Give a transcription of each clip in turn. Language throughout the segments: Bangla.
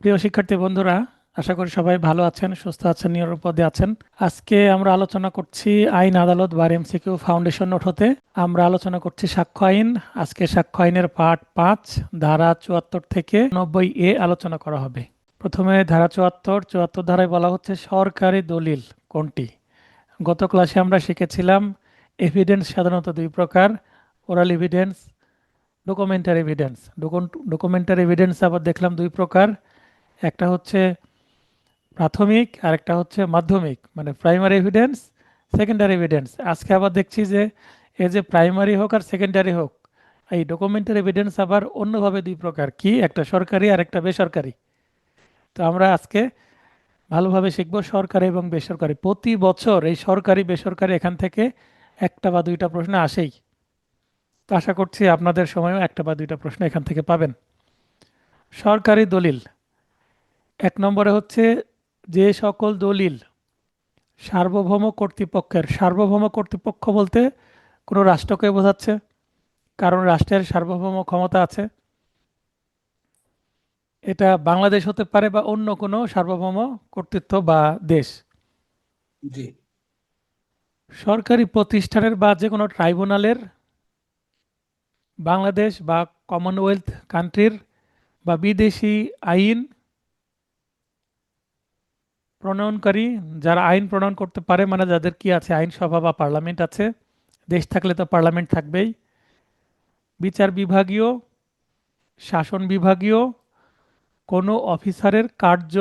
প্রিয় শিক্ষার্থী বন্ধুরা, আশা করি সবাই ভালো আছেন, সুস্থ আছেন, নিরাপদে আছেন। আজকে আমরা আলোচনা করছি আইন আদালত বা এমসিকিউ ফাউন্ডেশন নোট হতে। আমরা আলোচনা করছি সাক্ষ্য আইন। আজকে সাক্ষ্য আইনের পার্ট 5, ধারা 74 থেকে 90A আলোচনা করা হবে। প্রথমে ধারা 74 ধারায় বলা হচ্ছে সরকারি দলিল কোনটি। গত ক্লাসে আমরা শিখেছিলাম এভিডেন্স সাধারণত দুই প্রকার: oral evidence, documentary evidence. Documentary evidence আবার দেখলাম দুই প্রকার, একটা হচ্ছে প্রাথমিক আর একটা হচ্ছে মাধ্যমিক, মানে প্রাইমারি এভিডেন্স, সেকেন্ডারি এভিডেন্স। আজকে আবার দেখছি যে এই যে প্রাইমারি হোক আর সেকেন্ডারি হোক, এই ডকুমেন্টারি এভিডেন্স আবার অন্যভাবে দুই প্রকার, কি একটা সরকারি আর একটা বেসরকারি। তো আমরা আজকে ভালোভাবে শিখবো সরকারি এবং বেসরকারি। প্রতি বছর এই সরকারি বেসরকারি এখান থেকে একটা বা দুইটা প্রশ্ন আসেই। তো আশা করছি আপনাদের সময়ও একটা বা দুইটা প্রশ্ন এখান থেকে পাবেন। সরকারি দলিল 1 নম্বরে হচ্ছে যে সকল দলিল সার্বভৌম কর্তৃপক্ষের। সার্বভৌম কর্তৃপক্ষ বলতে কোনো রাষ্ট্রকে বোঝাচ্ছে, কারণ রাষ্ট্রের সার্বভৌম ক্ষমতা আছে। এটা বাংলাদেশ হতে পারে বা অন্য কোনো সার্বভৌম কর্তৃত্ব বা দেশ। জি। সরকারি প্রতিষ্ঠানের বা যে কোনো ট্রাইব্যুনালের, বাংলাদেশ বা কমনওয়েলথ কান্ট্রির বা বিদেশি আইন প্রণয়নকারী, যারা আইন প্রণয়ন করতে পারে, মানে যাদের কি আছে, আইনসভা বা পার্লামেন্ট আছে। দেশ থাকলে তো পার্লামেন্ট থাকবেই। বিচার বিভাগীয়, শাসন বিভাগীয়, কোনো অফিসারের কার্য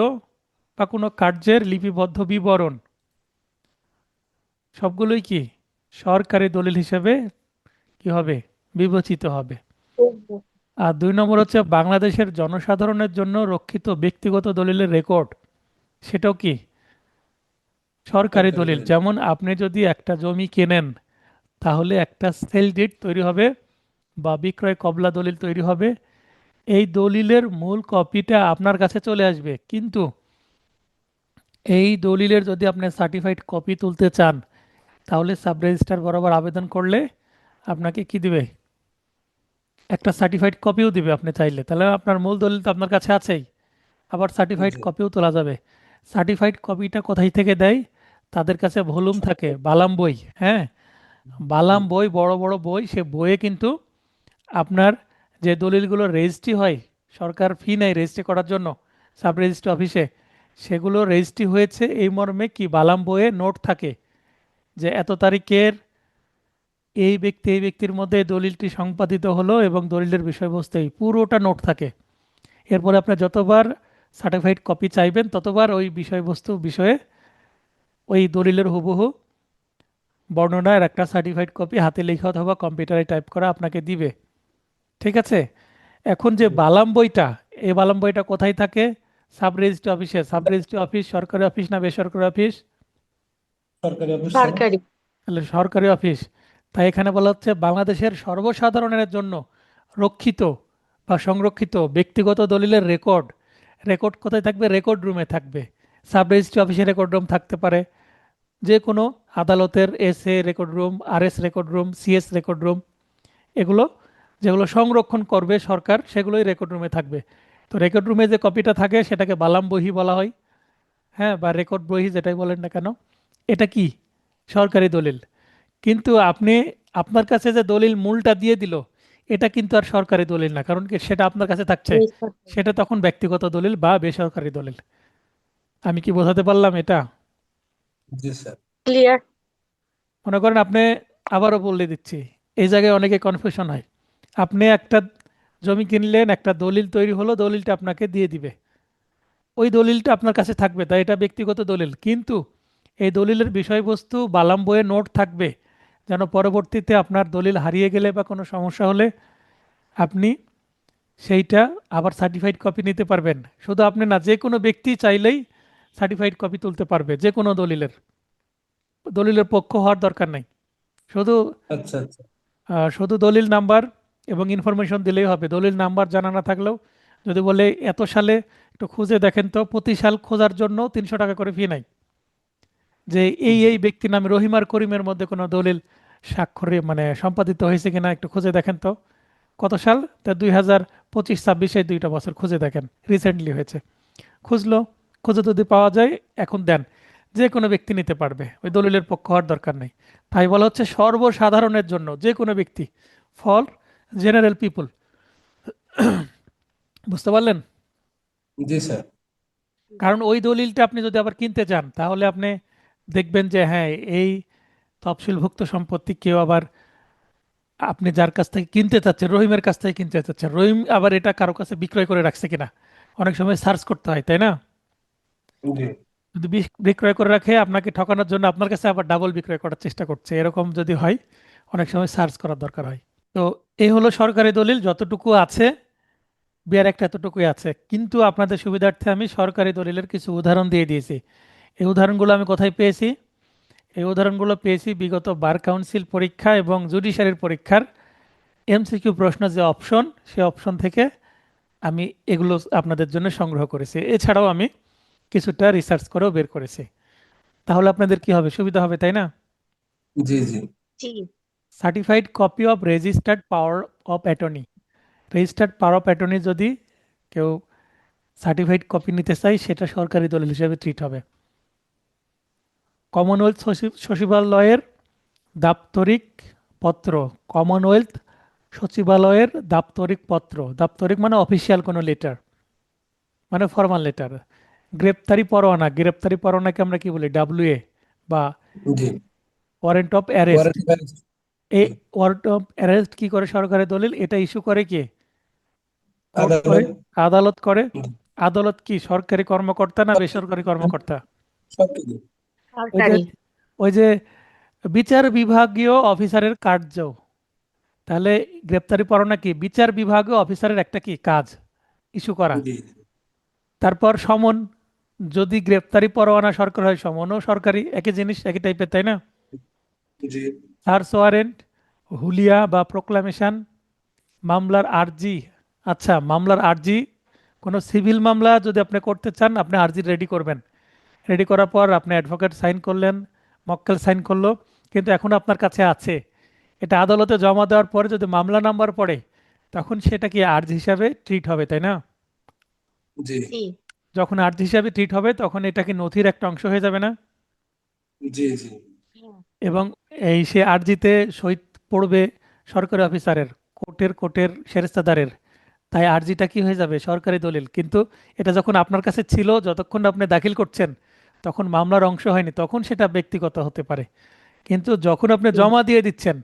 বা কোনো কার্যের লিপিবদ্ধ বিবরণ, সবগুলোই কি সরকারি দলিল হিসেবে কি হবে, বিবেচিত হবে। আর 2 নম্বর হচ্ছে বাংলাদেশের জনসাধারণের জন্য রক্ষিত ব্যক্তিগত দলিলের রেকর্ড, সেটাও কি সরকারি সরকারি দলিল। দলিল। যেমন আপনি যদি একটা জমি কেনেন, তাহলে একটা সেল ডিড তৈরি হবে বা বিক্রয় কবলা দলিল তৈরি হবে। এই দলিলের মূল কপিটা আপনার কাছে চলে আসবে, কিন্তু এই দলিলের যদি আপনি সার্টিফাইড কপি তুলতে চান, তাহলে সাব রেজিস্ট্রার বরাবর আবেদন করলে আপনাকে কি দিবে, একটা সার্টিফাইড কপিও দিবে আপনি চাইলে। তাহলে আপনার মূল দলিল তো আপনার কাছে আছেই, আবার সার্টিফাইড জি। কপিও তোলা যাবে। সার্টিফাইড কপিটা কোথায় থেকে দেয়? তাদের কাছে ভলিউম থাকে, সরকারি। বালাম বই। হ্যাঁ, জি। বালাম বই, বড় বড় বই। সে বইয়ে কিন্তু আপনার যে দলিলগুলো রেজিস্ট্রি হয়, সরকার ফি নেয় রেজিস্ট্রি করার জন্য সাব রেজিস্ট্রি অফিসে, সেগুলো রেজিস্ট্রি হয়েছে এই মর্মে কি বালাম বইয়ে নোট থাকে যে এত তারিখের এই ব্যক্তির মধ্যে এই দলিলটি সম্পাদিত হলো এবং দলিলের বিষয়বস্তু এই পুরোটা নোট থাকে। এরপরে আপনি যতবার সার্টিফাইড কপি চাইবেন, ততবার ওই বিষয়বস্তু বিষয়ে ওই দলিলের হুবহু বর্ণনার একটা সার্টিফাইড কপি হাতে লেখা অথবা কম্পিউটারে টাইপ করা আপনাকে দিবে। ঠিক আছে। এখন যে জি। বালাম বইটা, এই বালাম বইটা কোথায় থাকে? সাব রেজিস্ট্রি অফিসে। সাব রেজিস্ট্রি অফিস সরকারি অফিস না বেসরকারি অফিস? সরকারি অফিস স্যার। সরকারি। তাহলে সরকারি অফিস। তাই এখানে বলা হচ্ছে বাংলাদেশের সর্বসাধারণের জন্য রক্ষিত বা সংরক্ষিত ব্যক্তিগত দলিলের রেকর্ড। রেকর্ড কোথায় থাকবে? রেকর্ড রুমে থাকবে। সাব রেজিস্ট্রি অফিসে রেকর্ড রুম থাকতে পারে, যে কোনো আদালতের SA record room, RS record room, CS record room, এগুলো যেগুলো সংরক্ষণ করবে সরকার, সেগুলোই রেকর্ড রুমে থাকবে। তো রেকর্ড রুমে যে কপিটা থাকে সেটাকে বালাম বহি বলা হয়। হ্যাঁ, বা রেকর্ড বহি, যেটাই বলেন না কেন, এটা কি সরকারি দলিল। কিন্তু আপনি, আপনার কাছে যে দলিল মূলটা দিয়ে দিল, এটা কিন্তু আর সরকারি দলিল না, কারণ কি সেটা আপনার কাছে থাকছে, সেটা তখন ব্যক্তিগত দলিল বা বেসরকারি দলিল। আমি কি বোঝাতে পারলাম এটা? জি স্যার। ক্লিয়ার। মনে করেন আপনি, আবারও বলে দিচ্ছি, এই জায়গায় অনেকে কনফিউশন হয়। আপনি একটা জমি কিনলেন, একটা দলিল তৈরি হলো, দলিলটা আপনাকে দিয়ে দিবে, ওই দলিলটা আপনার কাছে থাকবে, তাই এটা ব্যক্তিগত দলিল। কিন্তু এই দলিলের বিষয়বস্তু বালাম বইয়ে নোট থাকবে, যেন পরবর্তীতে আপনার দলিল হারিয়ে গেলে বা কোনো সমস্যা হলে আপনি সেইটা আবার সার্টিফাইড কপি নিতে পারবেন। শুধু আপনি না, যে কোনো ব্যক্তি চাইলেই সার্টিফাইড কপি তুলতে পারবে যে কোনো দলিলের। দলিলের পক্ষ হওয়ার দরকার নাই, শুধু আচ্ছা আচ্ছা। শুধু দলিল নাম্বার এবং ইনফরমেশন দিলেই হবে। দলিল নাম্বার জানা না থাকলেও যদি বলে এত সালে একটু খুঁজে দেখেন, তো প্রতি সাল খোঁজার জন্য 300 টাকা করে ফি নাই, যে এই জি। এই ব্যক্তির নামে রহিম আর করিমের মধ্যে কোনো দলিল স্বাক্ষরে মানে সম্পাদিত হয়েছে কিনা একটু খুঁজে দেখেন তো, কত সাল, তা 25-26 এই 2টা বছর খুঁজে দেখেন, রিসেন্টলি হয়েছে। খুঁজলো, খুঁজে যদি পাওয়া যায় এখন দেন, যে কোনো ব্যক্তি নিতে পারবে, ওই দলিলের পক্ষ হওয়ার দরকার নেই। তাই বলা হচ্ছে সর্বসাধারণের জন্য, যে কোনো ব্যক্তি, ফর জেনারেল পিপল। বুঝতে পারলেন? জি স্যার। কারণ ওই দলিলটা আপনি যদি আবার কিনতে চান তাহলে আপনি দেখবেন যে হ্যাঁ, এই তফসিলভুক্ত সম্পত্তি কেউ আবার, আপনি যার কাছ থেকে কিনতে চাচ্ছেন, রহিমের কাছ থেকে কিনতে চাচ্ছেন, রহিম আবার এটা কারো কাছে বিক্রয় করে রাখছে কিনা অনেক সময় সার্চ করতে হয়, তাই না? জি যদি বিক্রয় করে রাখে আপনাকে ঠকানোর জন্য, আপনার কাছে আবার ডাবল বিক্রয় করার চেষ্টা করছে, এরকম যদি হয় অনেক সময় সার্চ করার দরকার হয়। তো এই হলো সরকারি দলিল, যতটুকু আছে বিয়ার একটা এতটুকুই আছে, কিন্তু আপনাদের সুবিধার্থে আমি সরকারি দলিলের কিছু উদাহরণ দিয়ে দিয়েছি। এই উদাহরণগুলো আমি কোথায় পেয়েছি? এই উদাহরণগুলো পেয়েছি বিগত বার কাউন্সিল পরীক্ষা এবং জুডিশিয়ারির পরীক্ষার এমসিকিউ প্রশ্ন যে অপশন, সেই অপশন থেকে আমি এগুলো আপনাদের জন্য সংগ্রহ করেছি। এছাড়াও আমি কিছুটা রিসার্চ করেও বের করেছি। তাহলে আপনাদের কি হবে, সুবিধা হবে, তাই না? জি জি জি certified copy of registered power of attorney. Registered power of attorney যদি কেউ সার্টিফাইড কপি নিতে চাই, সেটা সরকারি দলিল হিসেবে ট্রিট হবে। কমনওয়েলথ সচিবালয়ের দাপ্তরিক পত্র, কমনওয়েলথ সচিবালয়ের দাপ্তরিক পত্র, দাপ্তরিক মানে অফিসিয়াল কোনো লেটার, মানে ফর্মাল লেটার। গ্রেপ্তারি পরোয়ানা, গ্রেপ্তারি পরোয়ানাকে আমরা কি বলি, ডাব্লিউএ বা জি। Warrant of arrest. Warrant of এই ওয়ারেন্ট অফ অ্যারেস্ট কি করে সরকারি দলিল? এটা ইস্যু করে কে? কোর্ট করে, আদালত। আদালত করে। জি, আদালত কি সরকারি কর্মকর্তা না বেসরকারি কর্মকর্তা? সবকিছু। ওই যে সরকারি। ওই যে বিচার বিভাগীয় অফিসারের কার্য। তাহলে গ্রেপ্তারি পরোয়ানা কি বিচার বিভাগীয় অফিসারের একটা কি কাজ, ইস্যু করা। জি তারপর সমন, যদি গ্রেপ্তারি পরোয়ানা সরকার হয়, সমনও সরকারি, একই জিনিস, একই টাইপের, তাই না? জি সার্চ ওয়ারেন্ট, হুলিয়া বা প্রোক্লামেশন, মামলার আর্জি। আচ্ছা, মামলার আর্জি, কোনো সিভিল মামলা যদি আপনি করতে চান, আপনি আর্জি রেডি করবেন। রেডি করার পর আপনি অ্যাডভোকেট সাইন করলেন, মক্কেল সাইন করলো, কিন্তু এখন আপনার কাছে আছে। এটা আদালতে জমা দেওয়ার পরে যদি মামলা নাম্বার পড়ে, তখন সেটা কি আর্জি হিসাবে ট্রিট হবে, তাই না? জি জি যখন আর্জি হিসাবে ট্রিট হবে তখন এটা কি নথির একটা অংশ হয়ে যাবে না? জি জি হ্যাঁ, এবং এই সে আর্জিতে সই পড়বে সরকারি অফিসারের, কোর্টের সেরেস্তাদারের। তাই আর্জিটা কি হয়ে যাবে, সরকারি দলিল। কিন্তু এটা যখন আপনার কাছে ছিল, যতক্ষণ আপনি দাখিল করছেন, তখন মামলার অংশ হয়নি, তখন সেটা ব্যক্তিগত হতে পারে। কিন্তু যখন আপনি জমা দিয়ে দিচ্ছেন,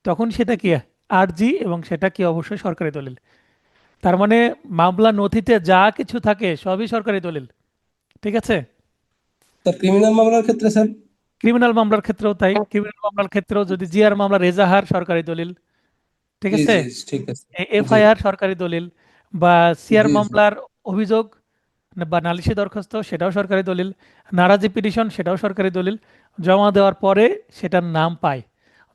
তখন সেটা কি আরজি, এবং সেটা কি অবশ্যই সরকারি দলিল। তার মানে মামলা নথিতে যা কিছু থাকে সবই সরকারি দলিল। ঠিক আছে? স্যার ক্রিমিনাল মামলার ক্ষেত্রে স্যার। ক্রিমিনাল মামলার ক্ষেত্রেও তাই, ক্রিমিনাল মামলার ক্ষেত্রেও যদি জিআর মামলার এজাহার সরকারি দলিল। ঠিক জি আছে? জি ঠিক আছে। জি এফআইআর সরকারি দলিল, বা সিআর জি জি মামলার অভিযোগ বা নালিশি দরখাস্ত, সেটাও সরকারি দলিল। নারাজি পিটিশন, সেটাও সরকারি দলিল। জমা দেওয়ার পরে সেটার নাম পায়,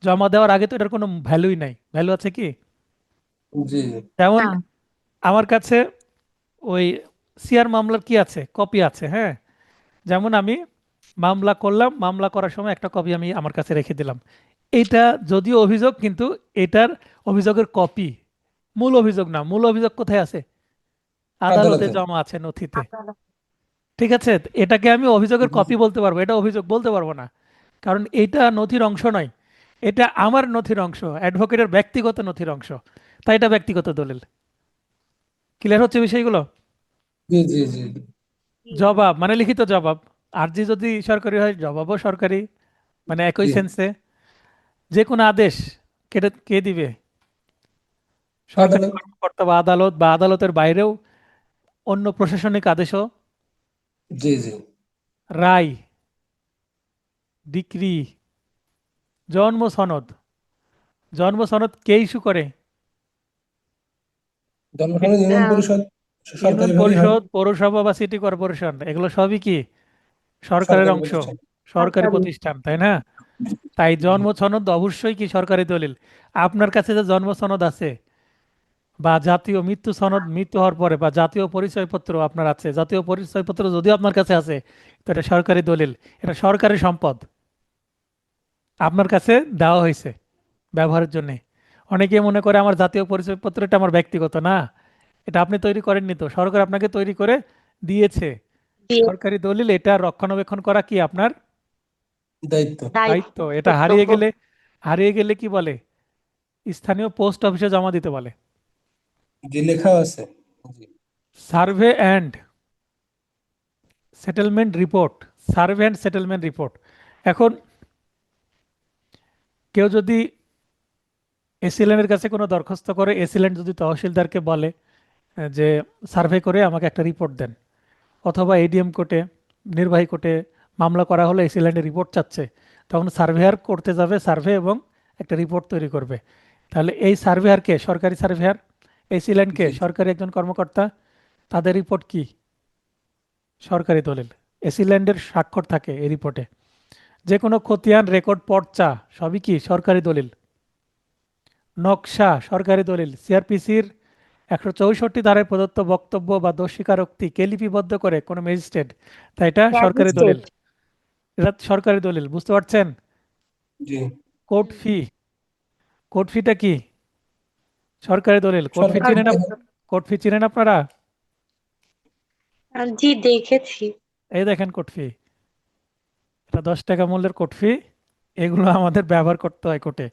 জমা দেওয়ার আগে তো এটার কোনো ভ্যালুই নাই। ভ্যালু আছে কি? জি যেমন না আমার কাছে ওই সিআর মামলার কি আছে, কপি আছে, হ্যাঁ। যেমন আমি মামলা করলাম, মামলা করার সময় একটা কপি আমি আমার কাছে রেখে দিলাম। এইটা যদিও অভিযোগ, কিন্তু এটার অভিযোগের কপি, মূল অভিযোগ না। মূল অভিযোগ কোথায় আছে? আদালতে আদালতে। জমা আছে, নথিতে। আদালত। ঠিক আছে? এটাকে আমি অভিযোগের জি কপি বলতে পারবো, এটা অভিযোগ বলতে পারবো না, কারণ এটা নথির অংশ নয়। এটা আমার নথির অংশ, অ্যাডভোকেটের ব্যক্তিগত নথির অংশ। তাই এটা ব্যক্তিগত দলিল। ক্লিয়ার হচ্ছে বিষয়গুলো? জি জি জি জি জবাব মানে লিখিত জবাব। আর্জি যদি সরকারি হয়, জবাবও সরকারি, মানে একই জি। সেন্সে। যে কোনো আদেশ কে কে দিবে? সরকারি আদালত। কর্মকর্তা বা আদালত, বা আদালতের বাইরেও অন্য প্রশাসনিক আদেশও। জি জি। রায়, ডিক্রি, জন্ম সনদ। জন্ম সনদ কে ইস্যু করে? জনগণের ইউনিয়ন আহ, পরিষদ ইউনিয়ন সরকারিভাবেই হয়। পরিষদ, পৌরসভা বা সিটি কর্পোরেশন, এগুলো সবই কি সরকারের সরকারি অংশ, প্রতিষ্ঠান। সরকারি সরকারি। প্রতিষ্ঠান, তাই না? তাই জি জন্ম সনদ অবশ্যই কি সরকারি দলিল। আপনার কাছে যে জন্ম সনদ আছে, বা জাতীয় মৃত্যু সনদ, মৃত্যু হওয়ার পরে, বা জাতীয় পরিচয়পত্র আপনার আছে, জাতীয় পরিচয়পত্র যদিও আপনার কাছে আছে, তো এটা সরকারি দলিল, এটা সরকারি সম্পদ, আপনার কাছে দেওয়া হয়েছে ব্যবহারের জন্য। অনেকে মনে করে আমার জাতীয় পরিচয়পত্রটা আমার ব্যক্তিগত না, এটা আপনি তৈরি করেননি তো, সরকার আপনাকে তৈরি করে দিয়েছে। দিয়ে সরকারি দলিল, এটা রক্ষণাবেক্ষণ করা কি আপনার দায়িত্ব। দায়িত্ব, দায়িত্ব। এটা কর্তব্য। হারিয়ে গেলে কি বলে? স্থানীয় পোস্ট অফিসে জমা দিতে বলে। জি, লেখা আছে। জি survey and settlement report, survey and settlement report. এখন কেউ যদি এসিল্যান্ডের কাছে কোনো দরখাস্ত করে, এসিল্যান্ড যদি তহসিলদারকে বলে যে সার্ভে করে আমাকে একটা রিপোর্ট দেন, অথবা এডিএম কোর্টে, নির্বাহী কোর্টে মামলা করা হলে এসিল্যান্ডের রিপোর্ট চাচ্ছে, তখন সার্ভেয়ার করতে যাবে সার্ভে এবং একটা রিপোর্ট তৈরি করবে। তাহলে এই সার্ভেয়ারকে, সরকারি সার্ভেয়ার, এসিল্যান্ডকে জি সরকারি একজন কর্মকর্তা, তাদের রিপোর্ট কি? সরকারি দলিল। এসিল্যান্ডের স্বাক্ষর থাকে এই রিপোর্টে। যে কোনো খতিয়ান, রেকর্ড, পর্চা সবই কি সরকারি দলিল। নকশা সরকারি দলিল। সিআরপিসির 164 ধারায় প্রদত্ত বক্তব্য বা দোষ স্বীকারোক্তি কে লিপিবদ্ধ করে কোনো ম্যাজিস্ট্রেট, তাই এটা সরকারি জি দলিল। ম্যাজিস্ট্রেট। এটা সরকারি দলিল, বুঝতে পারছেন? জি কোর্ট ফি, কোর্ট ফিটা কি? সরকারি দলিল। কোর্ট ফি সরকারি চিনেন কোর্ট ফি চিনেন আপনারা? জি, দেখেছি। এই দেখেন কোর্ট ফি, এটা 10 টাকা মূল্যের কোর্ট ফি। এগুলো আমাদের ব্যবহার করতে হয় কোর্টে,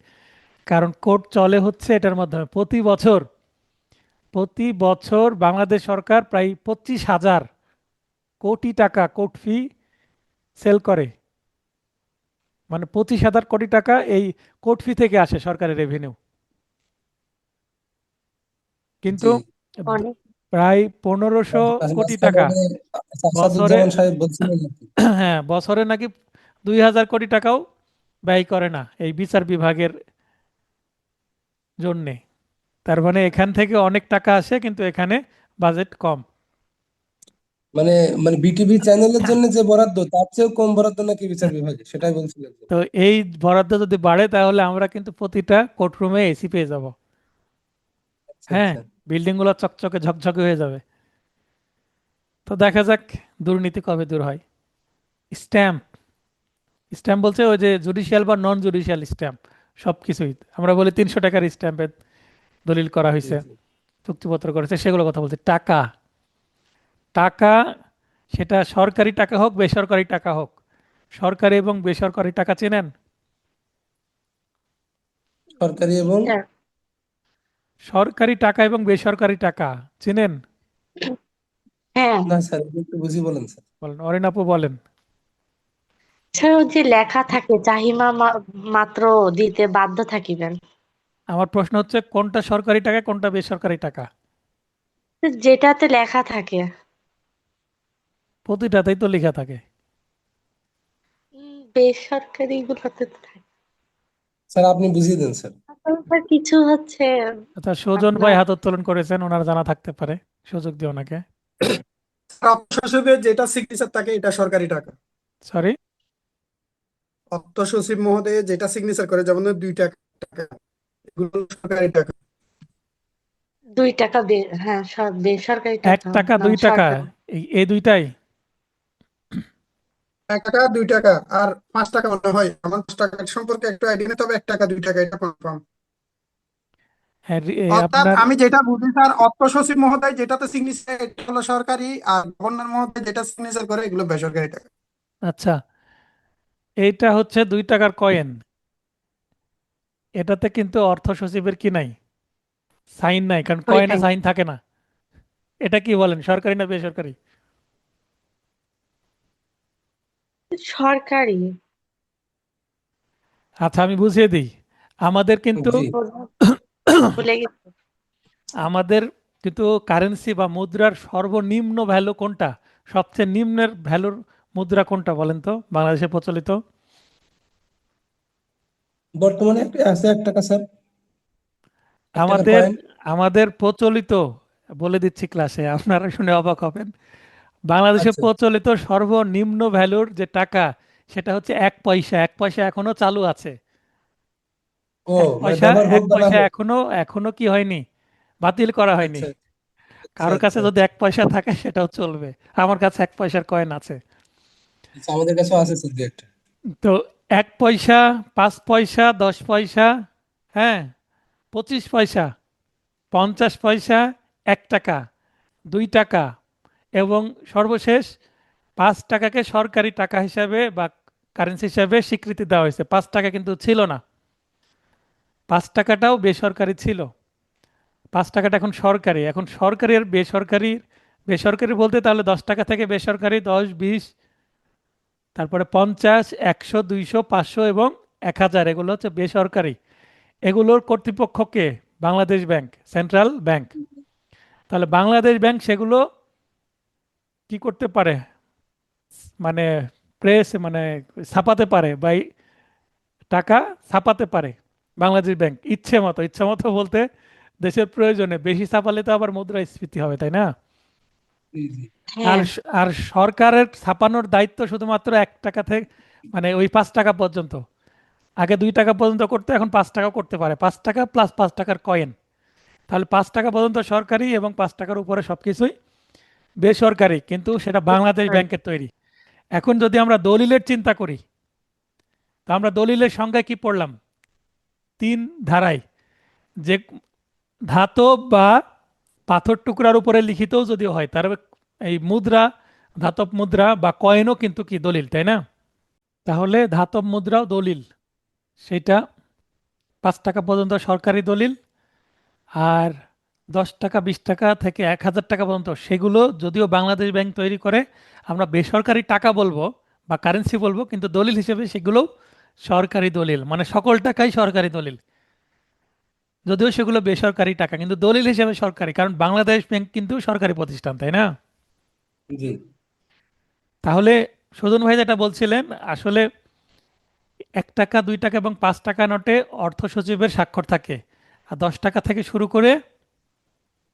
কারণ কোর্ট চলে হচ্ছে এটার মাধ্যমে। প্রতি বছর বাংলাদেশ সরকার প্রায় 25,000 কোটি টাকা কোর্ট ফি সেল করে। মানে 25,000 কোটি টাকা এই কোর্ট ফি থেকে আসে সরকারের রেভিনিউ। কিন্তু জি ব- অনেক। প্রায় 1500 কোটি টাকা মাঝখানে বছরে, আসাদুজ্জামান সাহেব বলছিলেন নাকি? হ্যাঁ, বছরে নাকি 2,000 কোটি টাকাও ব্যয় করে না এই বিচার বিভাগের জন্যে। তার মানে এখান থেকে অনেক টাকা আসে, কিন্তু এখানে বাজেট কম। মানে মানে বিটিভি চ্যানেলের জন্য যে বরাদ্দ তার চেয়েও কম বরাদ্দ নাকি বিচার বিভাগে, সেটাই বলছিলেন। তো এই বরাদ্দ যদি বাড়ে তাহলে আমরা কিন্তু প্রতিটা কোর্টরুমে এসি পেয়ে যাব। আচ্ছা হ্যাঁ, আচ্ছা। বিল্ডিং গুলো চকচকে ঝকঝকে হয়ে যাবে। তো দেখা যাক দুর্নীতি কবে দূর হয়। স্ট্যাম্প, স্ট্যাম্প বলছে ওই যে জুডিশিয়াল বা নন জুডিশিয়াল স্ট্যাম্প, সবকিছুই আমরা বলি 300 টাকার স্ট্যাম্পে দলিল করা জি হয়েছে, জি চুক্তিপত্র করেছে, সেগুলো কথা বলছে। টাকা, টাকা সেটা সরকারি টাকা হোক বেসরকারি টাকা হোক, সরকারি এবং বেসরকারি টাকা চেনেন? সরকারি এবং স্যার, সরকারি টাকা এবং বেসরকারি টাকা চেনেন? হ্যাঁ না স্যার, একটু বুঝি বলেন স্যার। বলেন, অরিন আপু বলেন। স্যার, ওই যে লেখা থাকে চাহিমা মাত্র দিতে বাধ্য থাকিবেন। আমার প্রশ্ন হচ্ছে কোনটা সরকারি টাকা কোনটা বেসরকারি টাকা? যেটাতে লেখা থাকে। প্রতিটাতেই তো লেখা থাকে। বেসরকারি গুলোতে তো থাকে। স্যার আপনি বুঝিয়ে দেন স্যার। তারপর স্যার কিছু হচ্ছে আচ্ছা, সুজন ভাই আপনার। হাত উত্তোলন করেছেন, ওনার জানা থাকতে পারে, সুযোগ দিও ওনাকে। অর্থ সচিবের যেটা সিগনেচার থাকে এটা সরকারি টাকা। সরি, অর্থ সচিব মহোদয় যেটা সিগনেচার করে, যেমন 2 টাকা, এগুলো সরকারি টাকা। 2 টাকা হ্যাঁ, বেসরকারি এক টাকা টাকা না 2 টাকা, সরকারি। এই দুইটাই। 1 টাকা 2 টাকা আর 5 টাকা মনে হয়। আমার 5 টাকা সম্পর্কে একটু আইডিয়া নেই, তবে 1 টাকা 2 টাকা এটা কনফার্ম। হ্যাঁ, অর্থাৎ আপনার, আমি যেটা বুঝি স্যার, অর্থ সচিব মহোদয় যেটাতে সিগনেচার এটা হলো সরকারি, আর গভর্নর মহোদয় যেটা সিগনেচার করে এগুলো বেসরকারি টাকা। আচ্ছা, এইটা হচ্ছে 2 টাকার কয়েন। এটাতে কিন্তু অর্থ সচিবের কি নাই, সাইন নাই, কারণ কয়েনে ওইটাই সাইন থাকে না। এটা কি বলেন, সরকারি না বেসরকারি? সরকারি। আচ্ছা, আমি বুঝিয়ে দিই। আমাদের কিন্তু জি ভুলে গেছি। আমাদের কিন্তু কারেন্সি বা মুদ্রার সর্বনিম্ন ভ্যালু কোনটা, সবচেয়ে নিম্নের ভ্যালুর মুদ্রা কোনটা বলেন তো বাংলাদেশে প্রচলিত? বর্তমানে একটা আছে 1 টাকা স্যার, 1 টাকার আমাদের কয়েন। আমাদের প্রচলিত, বলে দিচ্ছি ক্লাসে, আপনারা শুনে অবাক হবেন। বাংলাদেশে আচ্ছা। প্রচলিত সর্বনিম্ন ভ্যালুর যে টাকা, সেটা হচ্ছে 1 পয়সা। 1 পয়সা এখনো চালু আছে। ও, এক মানে পয়সা ব্যবহার হোক এক বা না পয়সা হোক। এখনো এখনো কি হয়নি, বাতিল করা হয়নি। আচ্ছা আচ্ছা কারোর কাছে আচ্ছা যদি আচ্ছা। 1 পয়সা থাকে সেটাও চলবে। আমার কাছে 1 পয়সার কয়েন আছে। আচ্ছা, আমাদের কাছেও আছে স্যার 2 একটা। তো 1 পয়সা, 5 পয়সা, 10 পয়সা, হ্যাঁ, 25 পয়সা, 50 পয়সা, 1 টাকা, 2 টাকা এবং সর্বশেষ 5 টাকাকে সরকারি টাকা হিসাবে বা কারেন্সি হিসাবে স্বীকৃতি দেওয়া হয়েছে। 5 টাকা কিন্তু ছিল না, 5 টাকাটাও বেসরকারি ছিল। 5 টাকাটা এখন সরকারি। এখন সরকারি আর বেসরকারি, বেসরকারি বলতে তাহলে 10 টাকা থেকে বেসরকারি 10, 20, তারপরে 50, 100, 200, 500 এবং 1000, এগুলো হচ্ছে বেসরকারি। এগুলোর কর্তৃপক্ষকে বাংলাদেশ ব্যাংক, সেন্ট্রাল ব্যাংক। তাহলে বাংলাদেশ ব্যাংক সেগুলো কি করতে পারে, মানে প্রেস মানে ছাপাতে পারে বা এই টাকা ছাপাতে পারে বাংলাদেশ ব্যাংক ইচ্ছে মতো বলতে দেশের প্রয়োজনে বেশি ছাপালে তো আবার মুদ্রাস্ফীতি হবে, তাই না? জি জি হ্যাঁ, আর সরকারের ছাপানোর দায়িত্ব শুধুমাত্র 1 টাকা থেকে, মানে ওই 5 টাকা পর্যন্ত। আগে 2 টাকা পর্যন্ত করতে, এখন 5 টাকা করতে পারে, 5 টাকা প্লাস 5 টাকার কয়েন। তাহলে 5 টাকা পর্যন্ত সরকারি এবং 5 টাকার উপরে সবকিছুই বেসরকারি, কিন্তু সেটা বাংলাদেশ ব্যাংকের তৈরি। এখন যদি আমরা দলিলের চিন্তা করি, তো আমরা দলিলের সংজ্ঞায় কি পড়লাম? 3 ধারায়, যে ধাতব বা পাথর টুকরার উপরে লিখিতও যদিও হয়, তার এই মুদ্রা, ধাতব মুদ্রা বা কয়েনও কিন্তু কি দলিল, তাই না? তাহলে ধাতব মুদ্রাও দলিল, সেটা 5 টাকা পর্যন্ত সরকারি দলিল। আর 10 টাকা, 20 টাকা থেকে 1000 টাকা পর্যন্ত সেগুলো যদিও বাংলাদেশ ব্যাংক তৈরি করে, আমরা বেসরকারি টাকা বলবো বা কারেন্সি বলবো, কিন্তু দলিল হিসেবে সেগুলো সরকারি দলিল, মানে সকল টাকাই সরকারি দলিল। যদিও সেগুলো বেসরকারি টাকা, কিন্তু দলিল হিসেবে সরকারি, কারণ বাংলাদেশ ব্যাংক কিন্তু সরকারি প্রতিষ্ঠান, তাই না? জি তাহলে সুজন ভাই যেটা বলছিলেন, আসলে 1 টাকা, 2 টাকা এবং 5 টাকা নোটে অর্থ সচিবের স্বাক্ষর থাকে। আর 10 টাকা থেকে শুরু করে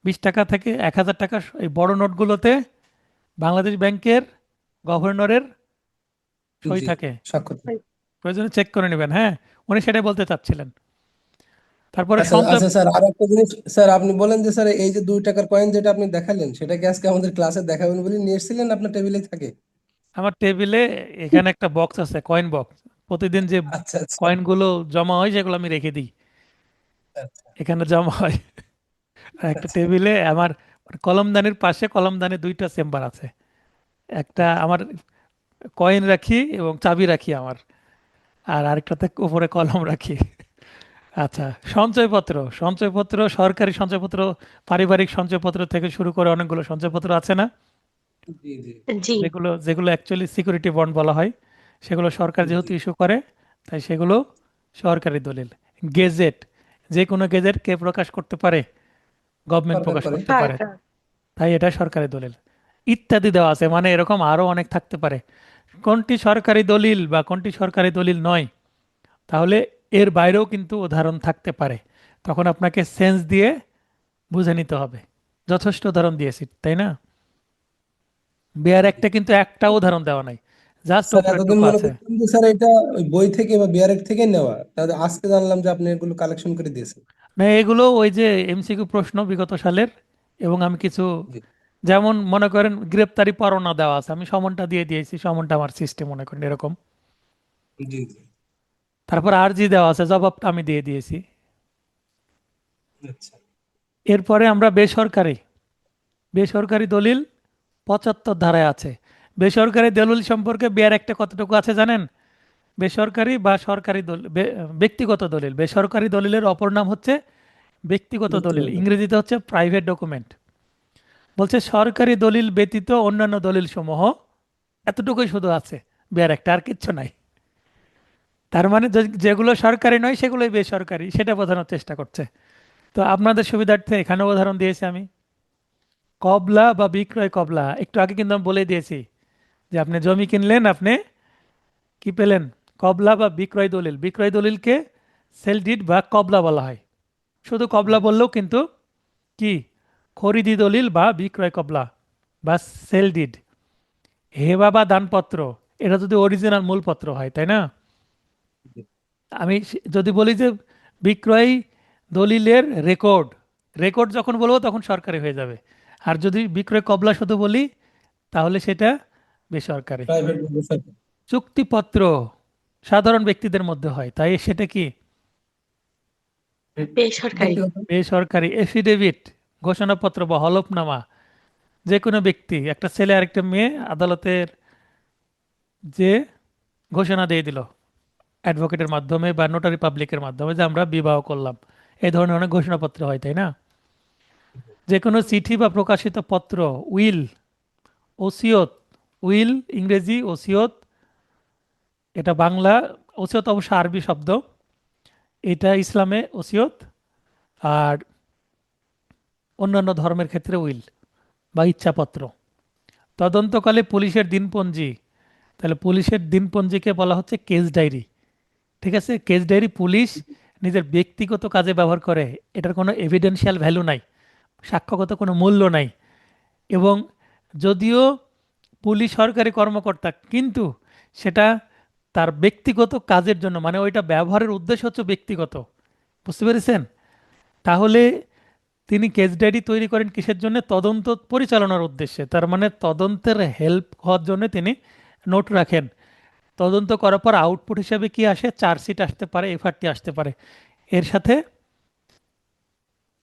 20 টাকা থেকে 1000 টাকা এই বড় নোটগুলোতে বাংলাদেশ ব্যাংকের গভর্নরের সই জি থাকে। স্বাক্ষর। প্রয়োজনে চেক করে নেবেন। হ্যাঁ, উনি সেটাই বলতে চাচ্ছিলেন। তারপরে আচ্ছা সঞ্চয়। আচ্ছা স্যার, আর একটা জিনিস স্যার, আপনি বলেন যে স্যার এই যে 2 টাকার কয়েন যেটা আপনি দেখালেন, সেটা কি আজকে আমাদের ক্লাসে দেখাবেন বলে নিয়ে এসেছিলেন, আপনার টেবিলে থাকে? আমার টেবিলে এখানে একটা বক্স আছে, কয়েন বক্স। প্রতিদিন যে আচ্ছা আচ্ছা কয়েনগুলো জমা হয় সেগুলো আমি রেখে দিই, আচ্ছা এখানে জমা হয়। আর একটা আচ্ছা টেবিলে আমার কলমদানির পাশে, কলমদানি 2টা চেম্বার আছে। একটা আমার কয়েন রাখি এবং চাবি রাখি আমার, আর আরেকটাতে উপরে কলম রাখি। আচ্ছা, সঞ্চয়পত্র। সঞ্চয়পত্র, সরকারি সঞ্চয়পত্র, পারিবারিক সঞ্চয়পত্র থেকে শুরু করে অনেকগুলো সঞ্চয়পত্র আছে না, জি জি জি, যেগুলো যেগুলো অ্যাকচুয়ালি সিকিউরিটি বন্ড বলা হয়। সেগুলো সরকার যেহেতু জি ইস্যু করে, তাই সেগুলো সরকারি দলিল। গেজেট, যে কোনো গেজেট কে প্রকাশ করতে পারে? গভর্নমেন্ট সরকার প্রকাশ করে। করতে পারে, সরকার। তাই এটা সরকারি দলিল। ইত্যাদি দেওয়া আছে, মানে এরকম আরো অনেক থাকতে পারে। কোনটি সরকারি দলিল বা কোনটি সরকারি দলিল নয়, তাহলে এর বাইরেও কিন্তু উদাহরণ থাকতে পারে। তখন আপনাকে সেন্স দিয়ে বুঝে নিতে হবে। যথেষ্ট উদাহরণ দিয়েছি, তাই না? বেয়ার একটা কিন্তু একটা উদাহরণ দেওয়া নাই, জাস্ট স্যার উপরের এতদিন টুকু মনে আছে। করতাম যে স্যার এটা ওই বই থেকে বা বিআরএফ থেকে নেওয়া, তাহলে আজকে জানলাম যে আপনি এগুলো কালেকশন করে দিয়েছেন। না, এগুলো ওই যে এমসিকিউ প্রশ্ন বিগত সালের, এবং আমি কিছু, জি যেমন মনে করেন গ্রেপ্তারি পরোয়ানা দেওয়া আছে, আমি সমনটা দিয়ে দিয়েছি, সমনটা আমার সিস্টেম মনে করেন এরকম। জি জি তারপর আরজি দেওয়া আছে, জবাবটা আমি দিয়ে দিয়েছি। আচ্ছা এরপরে আমরা বেসরকারি, বেসরকারি দলিল 75 ধারায় আছে। বেসরকারি দলিল সম্পর্কে বিয়ার একটা কতটুকু আছে জানেন? বেসরকারি বা সরকারি দলিল, ব্যক্তিগত দলিল। বেসরকারি দলিলের অপর নাম হচ্ছে ব্যক্তিগত দলিল, ব্যক্তিগত। ইংরেজিতে হচ্ছে প্রাইভেট ডকুমেন্ট। বলছে সরকারি দলিল ব্যতীত অন্যান্য দলিল সমূহ, এতটুকুই শুধু আছে বিয়ার একটা, আর কিচ্ছু নাই। তার মানে যেগুলো সরকারি নয় সেগুলোই বেসরকারি, সেটা বোঝানোর চেষ্টা করছে। তো আপনাদের সুবিধার্থে এখানেও উদাহরণ দিয়েছি আমি। কবলা বা বিক্রয় কবলা, একটু আগে কিন্তু আমি বলে দিয়েছি যে আপনি জমি কিনলেন, আপনি কি পেলেন? কবলা বা বিক্রয় দলিল। বিক্রয় দলিলকে সেল ডিড বা কবলা বলা হয়। শুধু কবলা বললেও কিন্তু কি, খরিদি দলিল বা বিক্রয় কবলা বা সেল ডিড। হেবা বা দানপত্র, এটা যদি অরিজিনাল মূলপত্র হয়, তাই না? আমি যদি বলি যে বিক্রয় দলিলের রেকর্ড, রেকর্ড যখন বলবো তখন সরকারি হয়ে যাবে। আর যদি বিক্রয় কবলা শুধু বলি, তাহলে সেটা বেসরকারি। প্রাইভেট ব্যবসা। চুক্তিপত্র সাধারণ ব্যক্তিদের মধ্যে হয়, তাই সেটা কি বেসরকারি। ব্যক্তিগত। বেসরকারি। এফিডেভিট ঘোষণাপত্র বা হলফনামা, যে কোনো ব্যক্তি, একটা ছেলে আর একটা মেয়ে আদালতের যে ঘোষণা দিয়ে দিল অ্যাডভোকেটের মাধ্যমে বা নোটারি পাবলিকের মাধ্যমে যে আমরা বিবাহ করলাম, এই ধরনের অনেক ঘোষণাপত্র হয়, তাই না? যে কোনো চিঠি বা প্রকাশিত পত্র, উইল, ওসিয়ত, উইল ইংরেজি, ওসিয়ত এটা বাংলা, ওসিয়ত অবশ্য আরবি শব্দ, এটা ইসলামে ওসিয়ত, আর অন্যান্য ধর্মের ক্ষেত্রে উইল বা ইচ্ছাপত্র। তদন্তকালে পুলিশের দিনপঞ্জি, তাহলে পুলিশের দিনপঞ্জিকে বলা হচ্ছে কেস ডায়েরি। ঠিক আছে, কেস ডায়েরি পুলিশ নিজের ব্যক্তিগত কাজে ব্যবহার করে, এটার কোনো এভিডেন্সিয়াল ভ্যালু নাই, সাক্ষ্যগত কোনো মূল্য নাই। এবং যদিও পুলিশ সরকারি কর্মকর্তা, কিন্তু সেটা তার ব্যক্তিগত কাজের জন্য, মানে ওইটা ব্যবহারের উদ্দেশ্য হচ্ছে ব্যক্তিগত। বুঝতে পেরেছেন? তাহলে তিনি কেস ডায়েরি তৈরি করেন কিসের জন্য? তদন্ত পরিচালনার উদ্দেশ্যে। তার মানে তদন্তের হেল্প হওয়ার জন্য তিনি নোট রাখেন। তদন্ত করার পর আউটপুট হিসেবে কি আসে? চার্জশিট আসতে পারে, এফআরটি আসতে পারে, এর সাথে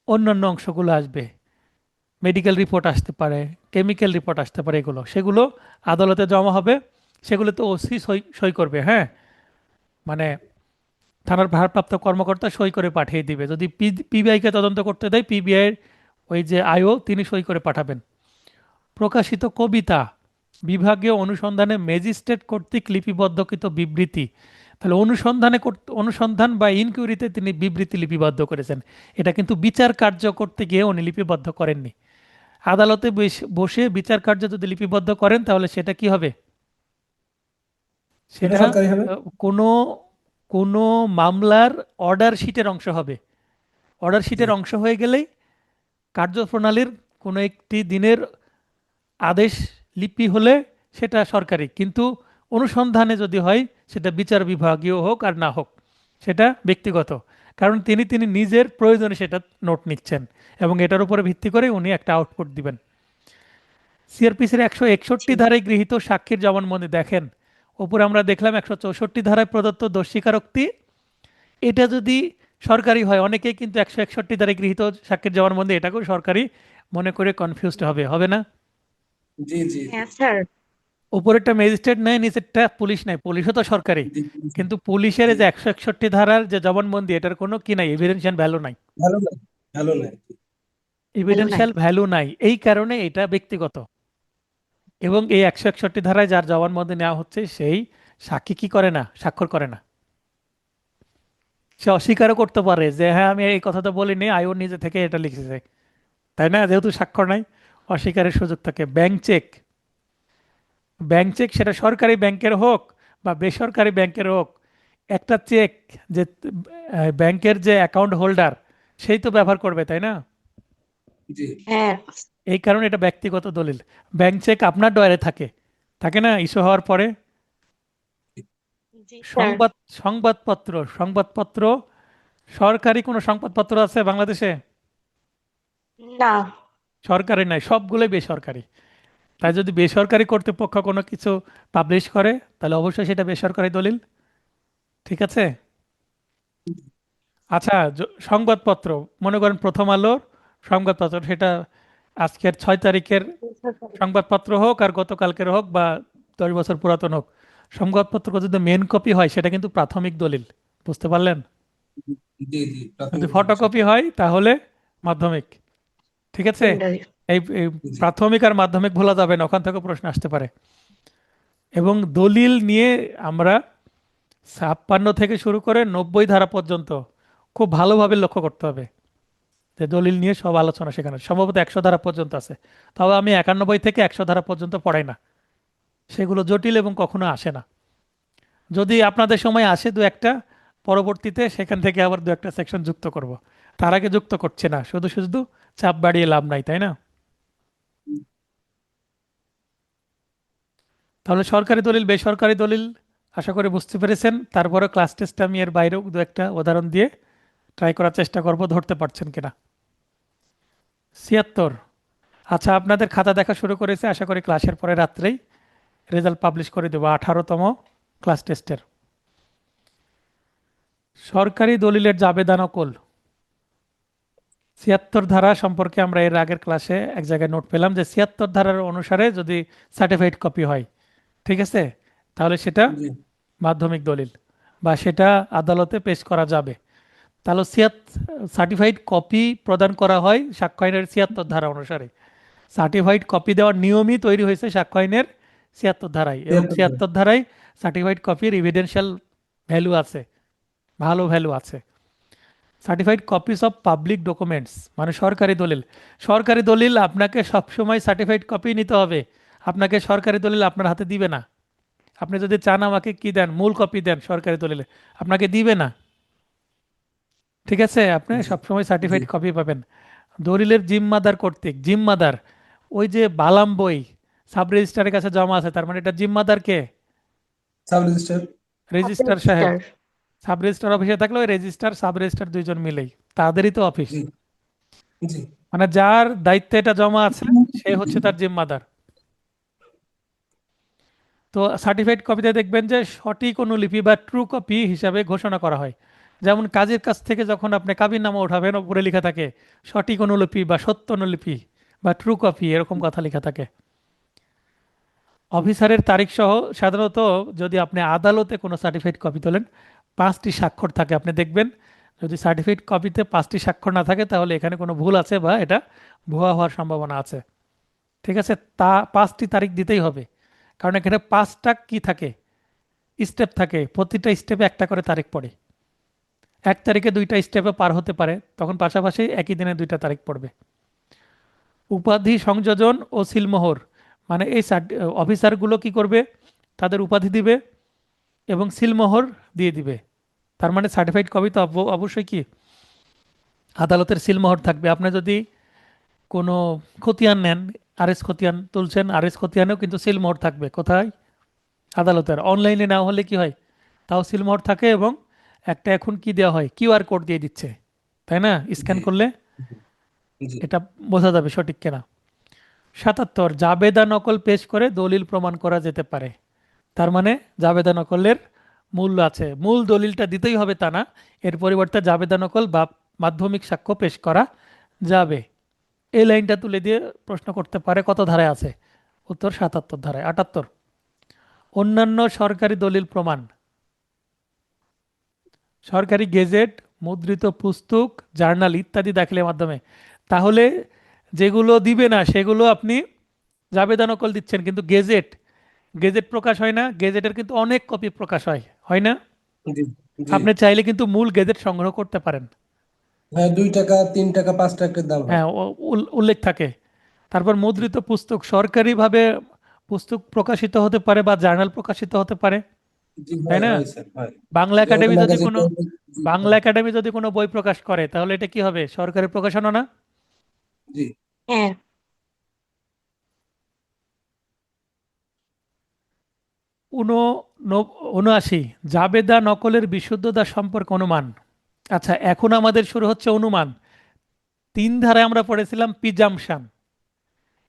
অন্যান্য অংশগুলো আসবে, মেডিকেল রিপোর্ট আসতে পারে, কেমিক্যাল রিপোর্ট আসতে পারে, সেগুলো আদালতে জমা হবে। সেগুলো তো ওসি সই সই করবে, হ্যাঁ, মানে থানার ভারপ্রাপ্ত কর্মকর্তা সই করে পাঠিয়ে দিবে। যদি পিবিআইকে তদন্ত করতে দেয়, পিবিআইয়ের ওই যে আইও তিনি সই করে পাঠাবেন। প্রকাশিত কবিতা, বিভাগীয় অনুসন্ধানে ম্যাজিস্ট্রেট কর্তৃক লিপিবদ্ধকৃত বিবৃতি, তাহলে অনুসন্ধান বা ইনকোয়ারিতে তিনি বিবৃতি লিপিবদ্ধ করেছেন। এটা কিন্তু বিচার কার্য করতে গিয়ে উনি লিপিবদ্ধ করেননি। আদালতে বসে বিচার কার্য যদি লিপিবদ্ধ করেন তাহলে সেটা কি হবে? সেটা সেটা সরকারি হবে। কোনো কোনো মামলার অর্ডার শিটের অংশ হবে। অর্ডার জি শিটের অংশ হয়ে গেলেই কার্যপ্রণালীর কোনো একটি দিনের আদেশ লিপি হলে সেটা সরকারি, কিন্তু অনুসন্ধানে যদি হয় সেটা বিচার বিভাগীয় হোক আর না হোক, সেটা ব্যক্তিগত। কারণ তিনি তিনি নিজের প্রয়োজনে সেটা নোট নিচ্ছেন এবং এটার উপরে ভিত্তি করে উনি একটা আউটপুট দিবেন। সিআরপিসির 161 ধারায় গৃহীত সাক্ষীর জবানবন্দি দেখেন, ওপরে আমরা দেখলাম 164 ধারায় প্রদত্ত দোষ স্বীকারোক্তি, এটা যদি সরকারি হয়, অনেকেই কিন্তু 161 ধারায় গৃহীত সাক্ষীর জবানবন্দি এটাকেও সরকারি মনে করে কনফিউজড হবে, হবে না? জি জি জি হ্যাঁ স্যার। উপরেরটা ম্যাজিস্ট্রেট নেয়, নিচেরটা পুলিশ নেয়, পুলিশও তো সরকারি। জি কিন্তু পুলিশের জি এই যে 161 ধারার যে জবানবন্দি, এটার কোনো কি নাই, এভিডেন্সিয়াল ভ্যালু নাই। ভালো না, ভালো না। ভ্যালু নাই। এভিডেন্সিয়াল ভ্যালু নাই, এই কারণে এটা ব্যক্তিগত। এবং এই 161 ধারায় যার জবানবন্দি নেওয়া হচ্ছে সেই সাক্ষী কি করে না, স্বাক্ষর করে না। সে অস্বীকারও করতে পারে যে হ্যাঁ আমি এই কথাটা বলিনি, আয়ও নিজে থেকে এটা লিখেছে, তাই না? যেহেতু স্বাক্ষর নাই, অস্বীকারের সুযোগ থাকে। ব্যাংক চেক, ব্যাংক চেক সেটা সরকারি ব্যাংকের হোক বা বেসরকারি ব্যাংকের হোক, একটা চেক যে ব্যাংকের যে অ্যাকাউন্ট হোল্ডার সেই তো ব্যবহার করবে, তাই না? জি হ্যাঁ। এই কারণে এটা ব্যক্তিগত দলিল। ব্যাংক চেক আপনার ডয়ারে থাকে, থাকে না ইস্যু হওয়ার পরে? জি স্যার। সংবাদ সংবাদপত্র, সংবাদপত্র সরকারি কোনো সংবাদপত্র আছে বাংলাদেশে? না। সরকারি নাই, সবগুলোই বেসরকারি। তাই যদি বেসরকারি কর্তৃপক্ষ কোনো কিছু পাবলিশ করে তাহলে অবশ্যই সেটা বেসরকারি দলিল। ঠিক আছে? আচ্ছা, সংবাদপত্র, মনে করেন প্রথম আলোর সংবাদপত্র, সেটা আজকের 6 তারিখের সংবাদপত্র হোক আর গতকালকের হোক বা 10 বছর পুরাতন হোক, সংবাদপত্র যদি মেন কপি হয় সেটা কিন্তু প্রাথমিক দলিল। বুঝতে পারলেন? জি জি যদি প্রাথমিক দলিল ফটোকপি সেটা। হয় তাহলে মাধ্যমিক। ঠিক আছে? সেকেন্ডারি। এই জি প্রাথমিক আর মাধ্যমিক ভোলা যাবে না, ওখান থেকে প্রশ্ন আসতে পারে। এবং দলিল নিয়ে আমরা 56 থেকে শুরু করে 90 ধারা পর্যন্ত খুব ভালোভাবে লক্ষ্য করতে হবে যে দলিল নিয়ে সব আলোচনা সেখানে সম্ভবত 100 ধারা পর্যন্ত আছে। তবে আমি 91 থেকে 100 ধারা পর্যন্ত পড়াই না, সেগুলো জটিল এবং কখনো আসে না। যদি আপনাদের সময় আসে দু একটা, পরবর্তীতে সেখান থেকে আবার দু একটা সেকশন যুক্ত করব। তার আগে যুক্ত করছে না, শুধু শুধু চাপ বাড়িয়ে লাভ নাই, তাই না? তাহলে সরকারি দলিল, বেসরকারি দলিল আশা করি বুঝতে পেরেছেন। তারপরে ক্লাস টেস্টে আমি এর বাইরেও দু একটা উদাহরণ দিয়ে ট্রাই করার চেষ্টা করব, ধরতে পারছেন কিনা। 76, আচ্ছা আপনাদের খাতা দেখা শুরু করেছে, আশা করি ক্লাসের পরে রাত্রেই রেজাল্ট পাবলিশ করে দেবো 18তম ক্লাস টেস্টের। সরকারি দলিলের জাবেদা নকল, ৭৬ ধারা সম্পর্কে আমরা এর আগের ক্লাসে এক জায়গায় নোট পেলাম যে ৭৬ ধারার অনুসারে যদি সার্টিফাইড কপি হয়, ঠিক আছে, তাহলে সেটা জি মাধ্যমিক দলিল বা সেটা আদালতে পেশ করা যাবে। তাহলে সার্টিফাইড কপি প্রদান করা হয় সাক্ষ্য আইনের ৭৬ ধারা অনুসারে। সার্টিফাইড কপি দেওয়ার নিয়মই তৈরি হয়েছে সাক্ষ্য আইনের ৭৬ ধারায়, এবং ৭৬ ধারা। ৭৬ ধারায় সার্টিফাইড কপির এভিডেন্সিয়াল ভ্যালু আছে, ভালো ভ্যালু আছে। Certified copies of public documents মানে সরকারি দলিল। সরকারি দলিল আপনাকে সবসময় সার্টিফাইড কপি নিতে হবে, আপনাকে সরকারি দলিল আপনার হাতে দিবে না। আপনি যদি চান আমাকে কি দেন, মূল কপি দেন সরকারি দলিলে, আপনাকে দিবে না, ঠিক আছে। আপনি জি সবসময় জি সার্টিফাইড কপি পাবেন। দলিলের জিম্মাদার কর্তৃক, জিম্মাদার ওই যে বালাম বই সাব রেজিস্ট্রারের কাছে জমা আছে, তার মানে এটা জিম্মাদার কে? Sub registrar. রেজিস্ট্রার সাহেব। রেজিস্টার। সাব রেজিস্ট্রার অফিসে থাকলে ওই রেজিস্ট্রার সাব রেজিস্ট্রার দুইজন মিলেই, তাদেরই তো অফিস। জি জি মানে যার দায়িত্বে এটা জমা আছে সে হচ্ছে তার জিম্মাদার। তো সার্টিফাইড কপিতে দেখবেন যে সঠিক অনুলিপি বা ট্রু কপি হিসাবে ঘোষণা করা হয়। যেমন কাজের কাছ থেকে যখন আপনি কাবিননামা উঠাবেন, উপরে লেখা থাকে সঠিক অনুলিপি বা সত্য অনুলিপি বা ট্রু কপি, এরকম কথা লেখা থাকে। অফিসারের তারিখ সহ সাধারণত যদি আপনি আদালতে কোনো সার্টিফাইড কপি তোলেন 5টি স্বাক্ষর থাকে, আপনি দেখবেন যদি সার্টিফাইড কপিতে 5টি স্বাক্ষর না থাকে তাহলে এখানে কোনো ভুল আছে বা এটা ভুয়া হওয়ার সম্ভাবনা আছে, ঠিক আছে। তা 5টি তারিখ দিতেই হবে, কারণ এখানে 5টা কি থাকে, স্টেপ থাকে, প্রতিটা স্টেপে একটা করে তারিখ পড়ে। 1 তারিখে 2টা স্টেপে পার হতে পারে, তখন পাশাপাশি একই দিনে 2টা তারিখ পড়বে। উপাধি সংযোজন ও সিলমোহর মানে এই অফিসারগুলো কি করবে, তাদের উপাধি দিবে এবং সিলমোহর দিয়ে দিবে। তার মানে সার্টিফাইড কপি তো অবশ্যই কি আদালতের সিলমোহর থাকবে। আপনি যদি কোনো খতিয়ান নেন, আরএস খতিয়ান তুলছেন, আরএস খতিয়ানেও কিন্তু সিলমোহর থাকবে। কোথায়? আদালতের। অনলাইনে না হলে কি হয়, তাও সিলমোহর থাকে, এবং একটা এখন কি দেওয়া হয়, কিউআর কোড দিয়ে দিচ্ছে, তাই না? স্ক্যান জি করলে জি এটা বোঝা যাবে সঠিক কিনা। ৭৭ জাবেদা নকল পেশ করে দলিল প্রমাণ করা যেতে পারে। তার মানে জাবেদা নকলের মূল্য আছে, মূল দলিলটা দিতেই হবে তা না, এর পরিবর্তে জাবেদা নকল বা মাধ্যমিক সাক্ষ্য পেশ করা যাবে। এই লাইনটা তুলে দিয়ে প্রশ্ন করতে পারে কত ধারায় আছে, উত্তর ৭৭ ধারায়। ৭৮ অন্যান্য সরকারি দলিল প্রমাণ, সরকারি গেজেট, মুদ্রিত পুস্তক, জার্নাল ইত্যাদি দাখিলের মাধ্যমে। তাহলে যেগুলো দিবে না সেগুলো আপনি জাবেদা নকল দিচ্ছেন, কিন্তু গেজেট, গেজেট প্রকাশ হয় না, গেজেটের কিন্তু অনেক কপি প্রকাশ হয়, হয় না? জি জি আপনি চাইলে কিন্তু মূল গেজেট সংগ্রহ করতে পারেন। হ্যাঁ, 2 টাকা 3 টাকা 5 টাকার দাম হয়। হ্যাঁ, উল্লেখ থাকে। তারপর মুদ্রিত পুস্তক, সরকারিভাবে পুস্তক প্রকাশিত হতে পারে বা জার্নাল প্রকাশিত হতে পারে, জি তাই হয় না? হয় স্যার হয়। বাংলা যেহেতু একাডেমি যদি ম্যাগাজিন। কোনো জি বাংলা হয়। একাডেমি যদি কোনো বই প্রকাশ করে তাহলে এটা কি হবে, সরকারি প্রকাশনা না? জি হ্যাঁ। ৭৯ জাবেদা নকলের বিশুদ্ধতা সম্পর্কে অনুমান। আচ্ছা, এখন আমাদের শুরু হচ্ছে অনুমান। 3 ধারায় আমরা পড়েছিলাম প্রিজাম্পশন,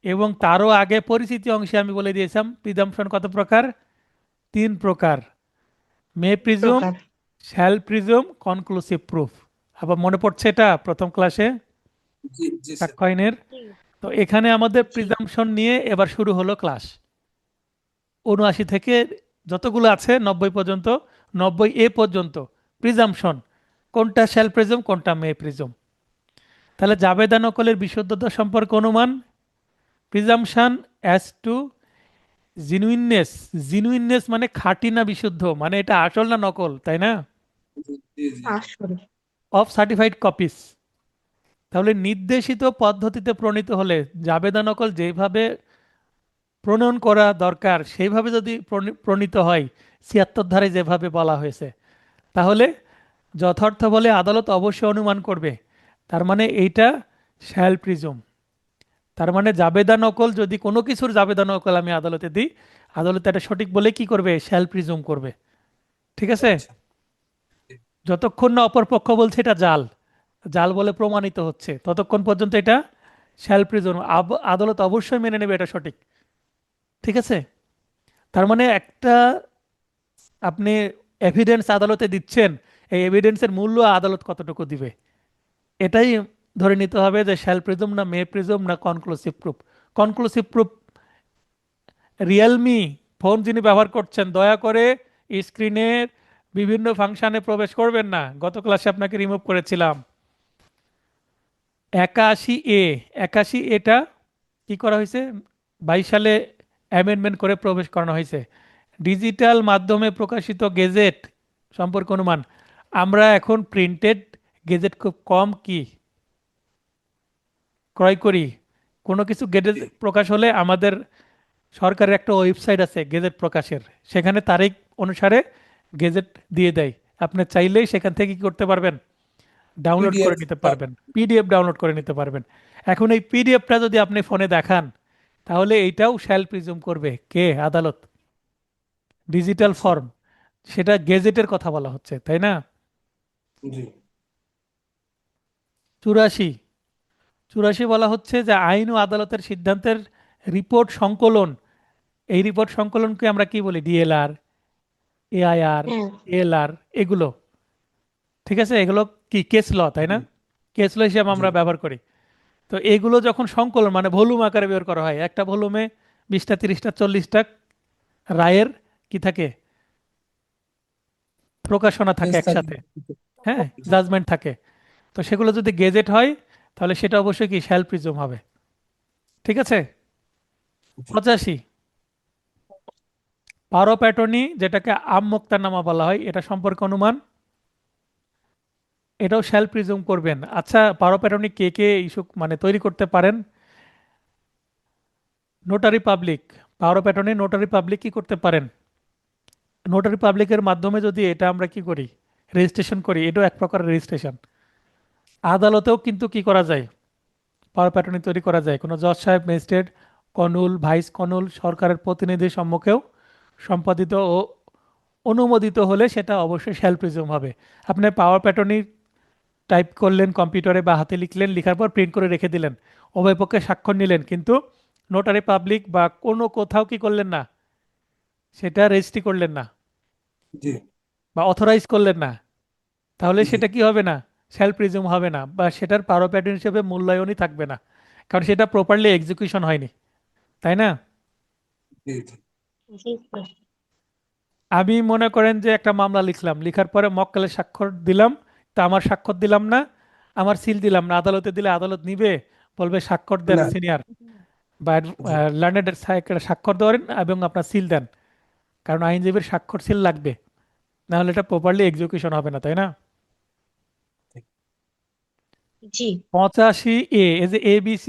এবং তারও আগে পরিচিতি অংশে আমি বলে দিয়েছিলাম প্রিজাম্পশন কত প্রকার, 3 প্রকার: মে প্রিজুম, প্রকার। Shall presume, conclusive proof. আবার মনে পড়ছে এটা প্রথম ক্লাসে জি জি স্যার। সাক্ষ্য আইনের। জি। তো এখানে আমাদের জি। প্রিজাম্পশন নিয়ে এবার শুরু হলো ক্লাস। ৭৯ থেকে যতগুলো আছে 90 পর্যন্ত, 90A পর্যন্ত প্রিজাম্পশন, কোনটা শ্যাল প্রিজম কোনটা মে প্রিজম। তাহলে জাবেদা নকলের বিশুদ্ধতা সম্পর্কে অনুমান, প্রিজাম্পশন অ্যাজ টু জিনুইননেস। জিনুইননেস মানে খাঁটি না বিশুদ্ধ, মানে এটা আসল না নকল, তাই না? জি জি জি আসল। অফ সার্টিফাইড কপিস, তাহলে নির্দেশিত পদ্ধতিতে প্রণীত হলে জাবেদা নকল যেভাবে প্রণয়ন করা দরকার সেইভাবে যদি প্রণীত হয় ৭৬ ধারায় যেভাবে বলা হয়েছে, তাহলে যথার্থ বলে আদালত অবশ্যই অনুমান করবে। তার মানে এইটা শ্যাল প্রিজুম। তার মানে জাবেদা নকল, যদি কোনো কিছুর জাবেদা নকল আমি আদালতে দিই, আদালত এটা সঠিক বলে কি করবে, শ্যাল প্রিজুম করবে, ঠিক আছে। আচ্ছা। যতক্ষণ না অপর পক্ষ বলছে এটা জাল, জাল বলে প্রমাণিত হচ্ছে, ততক্ষণ পর্যন্ত এটা শ্যাল প্রিজুম, আদালত অবশ্যই মেনে নেবে এটা সঠিক, ঠিক আছে। তার মানে একটা আপনি এভিডেন্স আদালতে দিচ্ছেন, এই এভিডেন্সের মূল্য আদালত কতটুকু দিবে, এটাই ধরে নিতে হবে যে শ্যাল প্রিজম না মে প্রিজম না conclusive proof. Conclusive proof, Realme phone যিনি ব্যবহার করছেন দয়া করে স্ক্রিনের বিভিন্ন ফাংশনে প্রবেশ করবেন না, গত ক্লাসে আপনাকে রিমুভ করেছিলাম। 81A, 81A কি করা হয়েছে, 22 সালে অ্যামেন্ডমেন্ট করে প্রবেশ করানো হয়েছে। ডিজিটাল মাধ্যমে প্রকাশিত গেজেট সম্পর্কে অনুমান, আমরা এখন প্রিন্টেড গেজেট খুব কম কি ক্রয় করি। কোনো কিছু গেজেট প্রকাশ হলে আমাদের সরকারের একটা ওয়েবসাইট আছে গেজেট প্রকাশের, সেখানে তারিখ অনুসারে গেজেট দিয়ে দেয়। আপনি চাইলেই সেখান থেকে কি করতে পারবেন, ডাউনলোড করে পিডিএফ। নিতে পারবেন, পিডিএফ ডাউনলোড করে নিতে পারবেন। এখন এই পিডিএফটা যদি আপনি ফোনে দেখান, তাহলে এইটাও শ্যাল প্রিজুম করবে কে, আদালত। ডিজিটাল ফর্ম, সেটা গেজেটের কথা বলা হচ্ছে, তাই না? জি 84, 84 বলা হচ্ছে যে আইন ও আদালতের সিদ্ধান্তের রিপোর্ট সংকলন। এই রিপোর্ট সংকলনকে আমরা কি বলি, ডিএলআর, এআইআর, হ্যাঁ, এলআর, এগুলো। ঠিক আছে, এগুলো কি কেস ল, তাই না? জি কেস ল হিসেবে জি আমরা ব্যবহার করি। তো এগুলো যখন সংকলন মানে ভলিউম আকারে বের করা হয়, একটা ভলিউমে 20টা 30টা 40টা রায়ের কি থাকে, প্রকাশনা থাকে কেস থাকে। একসাথে, হ্যাঁ, জাজমেন্ট থাকে। তো সেগুলো যদি গেজেট হয়, তাহলে সেটা অবশ্যই কি শ্যাল প্রিজম হবে। ঠিক আছে। জি 85, পাওয়ার অফ অ্যাটর্নি যেটাকে আম মোক্তারনামা বলা হয়, এটা সম্পর্কে অনুমান, এটাও শ্যাল প্রিজুম করবেন। আচ্ছা, পাওয়ার of attorney K K issue মানে তৈরি করতে পারেন? Notary public. Power of attorney notary public কি করতে পারেন? নোটারি পাবলিকের মাধ্যমে যদি এটা আমরা কি করি, রেজিস্ট্রেশন করি, এটাও এক প্রকারের রেজিস্ট্রেশন। আদালতেও কিন্তু কি করা যায়, পাওয়ার অফ অ্যাটর্নি তৈরি করা যায়। কোনো জজ সাহেব, ম্যাজিস্ট্রেট, কনুল, ভাইস কনুল, সরকারের প্রতিনিধির সম্মুখেও সম্পাদিত ও অনুমোদিত হলে সেটা অবশ্যই শ্যাল প্রিজুম হবে। আপনি পাওয়ার অফ অ্যাটর্নি টাইপ করলেন কম্পিউটারে বা হাতে লিখলেন, লিখার পর প্রিন্ট করে রেখে দিলেন, উভয় পক্ষে স্বাক্ষর নিলেন, কিন্তু নোটারি পাবলিক বা কোনো কোথাও কি করলেন না, সেটা রেজিস্ট্রি করলেন না জি বা অথরাইজ করলেন না, তাহলে জি সেটা কি হবে না, সেলফ প্রিজুম হবে না, বা সেটার পাওয়ার প্যাটার্ন হিসেবে মূল্যায়নই থাকবে না, কারণ সেটা প্রপারলি এক্সিকিউশন হয়নি, তাই না? জি জি জি স্যার। আমি মনে করেন যে একটা মামলা লিখলাম, লিখার পরে মক্কেলে স্বাক্ষর দিলাম, তা আমার স্বাক্ষর দিলাম না, আমার সিল দিলাম না, আদালতে দিলে আদালত নিবে, বলবে স্বাক্ষর দেন না সিনিয়র বা জি লার্নেড স্বাক্ষর দেন এবং আপনার সিল দেন, কারণ আইনজীবীর স্বাক্ষর সিল লাগবে, না হলে এটা প্রপারলি এক্সিকিউশন হবে না, তাই না? জি 85A, এই যে ABC,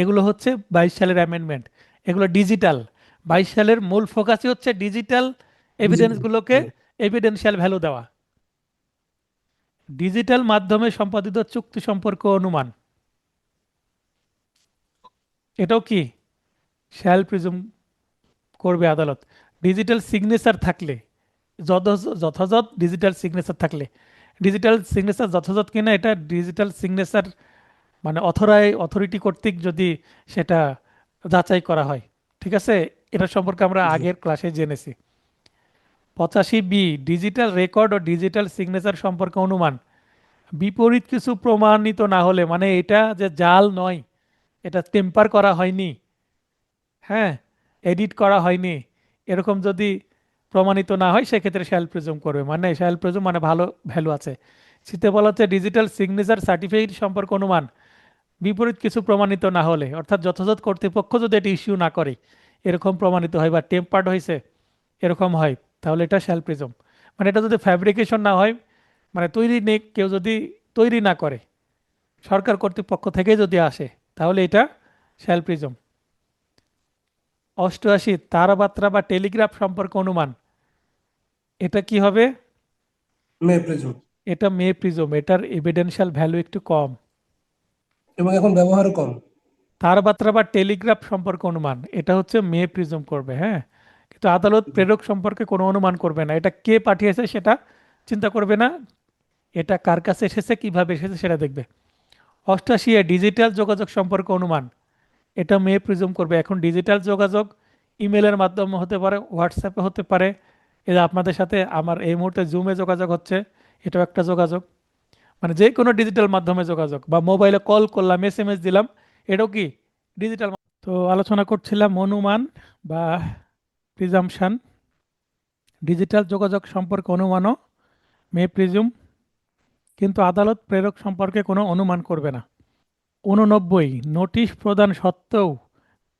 এগুলো হচ্ছে 22 সালের অ্যামেন্ডমেন্ট, এগুলো ডিজিটাল। 22 সালের মূল ফোকাসই হচ্ছে ডিজিটাল ডিজিটাল। এভিডেন্সগুলোকে এভিডেন্সিয়াল ভ্যালু দেওয়া। ডিজিটাল মাধ্যমে সম্পাদিত চুক্তি সম্পর্ক অনুমান, এটাও কি শ্যাল প্রিজুম করবে আদালত। ডিজিটাল সিগনেচার থাকলে, যথাযথ ডিজিটাল সিগনেচার থাকলে, ডিজিটাল সিগনেচার যথাযথ কিনা এটা ডিজিটাল সিগনেচার মানে অথরিটি কর্তৃক যদি সেটা যাচাই করা হয়। ঠিক আছে, এটা সম্পর্কে আমরা জি আগের ক্লাসে জেনেছি। 85B, ডিজিটাল রেকর্ড ও ডিজিটাল সিগনেচার সম্পর্কে অনুমান, বিপরীত কিছু প্রমাণিত না হলে, মানে এটা যে জাল নয়, এটা টেম্পার করা হয়নি, হ্যাঁ, এডিট করা হয়নি, এরকম যদি প্রমাণিত না হয়, সেক্ষেত্রে শ্যাল প্রিজুম করবে, মানে শ্যাল প্রিজুম মানে ভালো ভ্যালু আছে। শীতে বলা হচ্ছে ডিজিটাল সিগনেচার সার্টিফিকেট সম্পর্কে অনুমান, বিপরীত কিছু প্রমাণিত না হলে, অর্থাৎ যথাযথ কর্তৃপক্ষ যদি এটি ইস্যু না করে, এরকম প্রমাণিত হয় বা টেম্পার্ড হয়েছে এরকম হয়, তাহলে এটা শ্যাল প্রিজম। মানে এটা যদি ফ্যাব্রিকেশন না হয়, মানে তৈরি নেই, কেউ যদি তৈরি না করে, সরকার কর্তৃপক্ষ থেকে যদি আসে, তাহলে এটা শ্যাল প্রিজম। 88, তারবার্তা বা টেলিগ্রাফ সম্পর্কে অনুমান, এটা কি হবে, মে প্রিজম। এটা মে প্রিজম, এটার এভিডেন্সিয়াল ভ্যালু একটু কম। এবং এখন ব্যবহারও কম। তারবার্তা বা টেলিগ্রাফ সম্পর্কে অনুমান, এটা হচ্ছে মে প্রিজম করবে, হ্যাঁ, কিন্তু আদালত জি প্রেরক সম্পর্কে কোনো অনুমান করবে না, এটা কে পাঠিয়েছে সেটা চিন্তা করবে না, এটা কার কাছে এসেছে কিভাবে এসেছে সেটা দেখবে। 88, ডিজিটাল যোগাযোগ সম্পর্কে অনুমান, এটা মে প্রিজম করবে। এখন ডিজিটাল যোগাযোগ ইমেলের মাধ্যমে হতে পারে, হোয়াটসঅ্যাপে হতে পারে, এই যে আপনাদের সাথে আমার এই মুহূর্তে জুমে যোগাযোগ হচ্ছে, এটাও একটা যোগাযোগ, মানে যে কোনো ডিজিটাল মাধ্যমে যোগাযোগ, বা মোবাইলে কল করলাম, এসএমএস দিলাম, এটাও কি ডিজিটাল। তো আলোচনা করছিলাম অনুমান বা প্রিজাম্পশন। ডিজিটাল যোগাযোগ সম্পর্কে অনুমানও মে প্রিজুম, কিন্তু আদালত প্রেরক সম্পর্কে কোনো অনুমান করবে না। 89, নোটিশ প্রদান সত্ত্বেও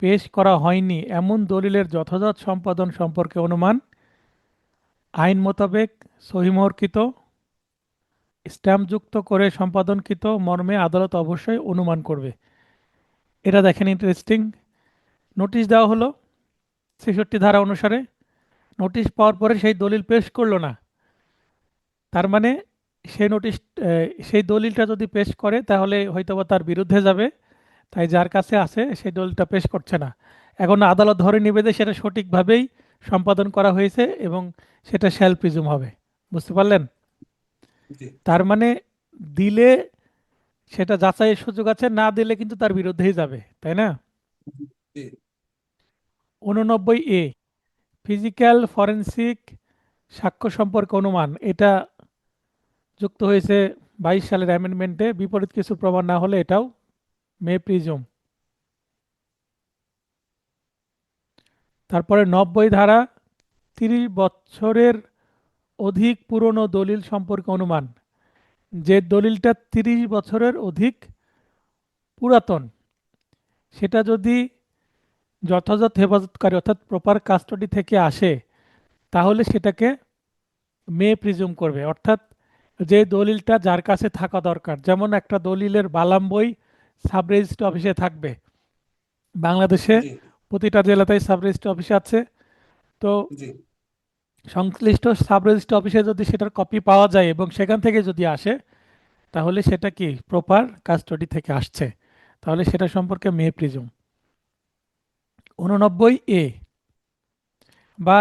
পেশ করা হয়নি এমন দলিলের যথাযথ সম্পাদন সম্পর্কে অনুমান আইন মোতাবেক সহিমহরকৃত স্ট্যাম্পযুক্ত করে সম্পাদনকৃত মর্মে আদালত অবশ্যই অনুমান করবে। এটা দেখেন ইন্টারেস্টিং। নোটিশ দেওয়া হলো 66 ধারা অনুসারে, নোটিশ পাওয়ার পরে সেই দলিল পেশ করলো না, তার মানে সেই নোটিশ সেই দলিলটা যদি পেশ করে তাহলে হয়তোবা তার বিরুদ্ধে যাবে, তাই যার কাছে আছে সেই দলিলটা পেশ করছে না। এখন আদালত ধরে নিবে যে সেটা সঠিকভাবেই সম্পাদন করা হয়েছে এবং সেটা শ্যাল প্রিজুম হবে। বুঝতে পারলেন? জি তার মানে দিলে সেটা যাচাইয়ের সুযোগ আছে, না দিলে কিন্তু তার বিরুদ্ধেই যাবে, তাই না? জি 89 ফিজিক্যাল ফরেনসিক সাক্ষ্য সম্পর্কে অনুমান, এটা যুক্ত হয়েছে 22 সালের অ্যামেন্ডমেন্টে। বিপরীত কিছু প্রমাণ না হলে এটাও মে প্রিজুম। তারপরে 90 ধারা 30 বছরের অধিক পুরনো দলিল সম্পর্কে অনুমান, যে দলিলটা 30 বছরের অধিক পুরাতন, সেটা যদি যথাযথ হেফাজতকারী অর্থাৎ প্রপার কাস্টডি থেকে আসে তাহলে সেটাকে মে প্রিজুম করবে। অর্থাৎ যে দলিলটা যার কাছে থাকা দরকার, যেমন একটা দলিলের বালাম বই সাব রেজিস্ট্রি অফিসে থাকবে, বাংলাদেশে জি প্রতিটা জেলাতেই সাব রেজিস্ট্রি অফিস আছে। তো জি সংশ্লিষ্ট সাব রেজিস্ট্রি অফিসে যদি সেটার কপি পাওয়া যায় এবং সেখান থেকে যদি আসে তাহলে সেটা কি প্রপার কাস্টডি থেকে আসছে, তাহলে সেটা সম্পর্কে মে প্রিজুম। 89 বা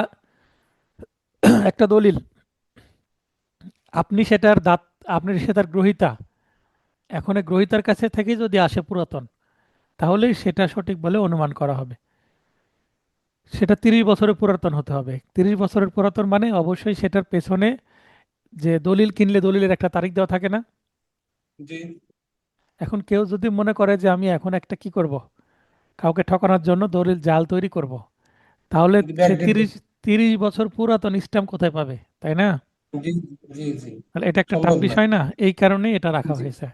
একটা দলিল আপনি সেটার দাঁত, আপনি সেটার গ্রহীতা, এখন এই গ্রহীতার কাছে থেকে যদি আসে পুরাতন, তাহলেই সেটা সঠিক বলে অনুমান করা হবে। সেটা 30 বছরের পুরাতন হতে হবে। 30 বছরের পুরাতন মানে অবশ্যই সেটার পেছনে, যে দলিল কিনলে দলিলের একটা তারিখ দেওয়া থাকে না। জি এখন কেউ যদি মনে করে যে আমি এখন একটা কি করব, কাউকে ঠকানোর জন্য দলিল জাল তৈরি করব, তাহলে সে ব্যাকডেট। 30 বছর পুরাতন স্ট্যাম্প কোথায় পাবে, তাই না? জি জি জি তাহলে এটা একটা টাফ সম্ভব না। বিষয় না, এই কারণেই এটা রাখা জি হয়েছে।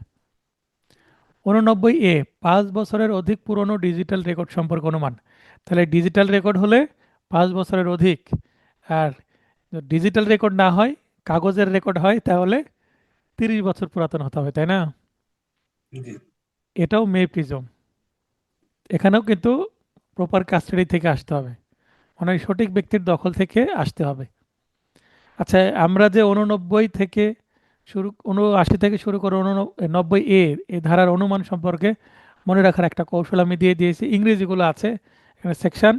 89 5 বছরের অধিক পুরনো ডিজিটাল রেকর্ড সম্পর্কে অনুমান, তাহলে ডিজিটাল রেকর্ড হলে 5 বছরের অধিক, আর ডিজিটাল রেকর্ড না হয়, কাগজের রেকর্ড হয়, তাহলে 30 বছর পুরাতন হতে হবে, তাই না? জি এটাও মে প্রিজম। এখানেও কিন্তু প্রপার কাস্টাডি থেকে আসতে হবে, মানে সঠিক ব্যক্তির দখল থেকে আসতে হবে। আচ্ছা, আমরা যে 89 থেকে শুরু, 79 থেকে শুরু করে 90 এই ধারার অনুমান সম্পর্কে মনে রাখার একটা কৌশল আমি দিয়ে দিয়েছি, ইংরেজিগুলো আছে এখানে। সেকশন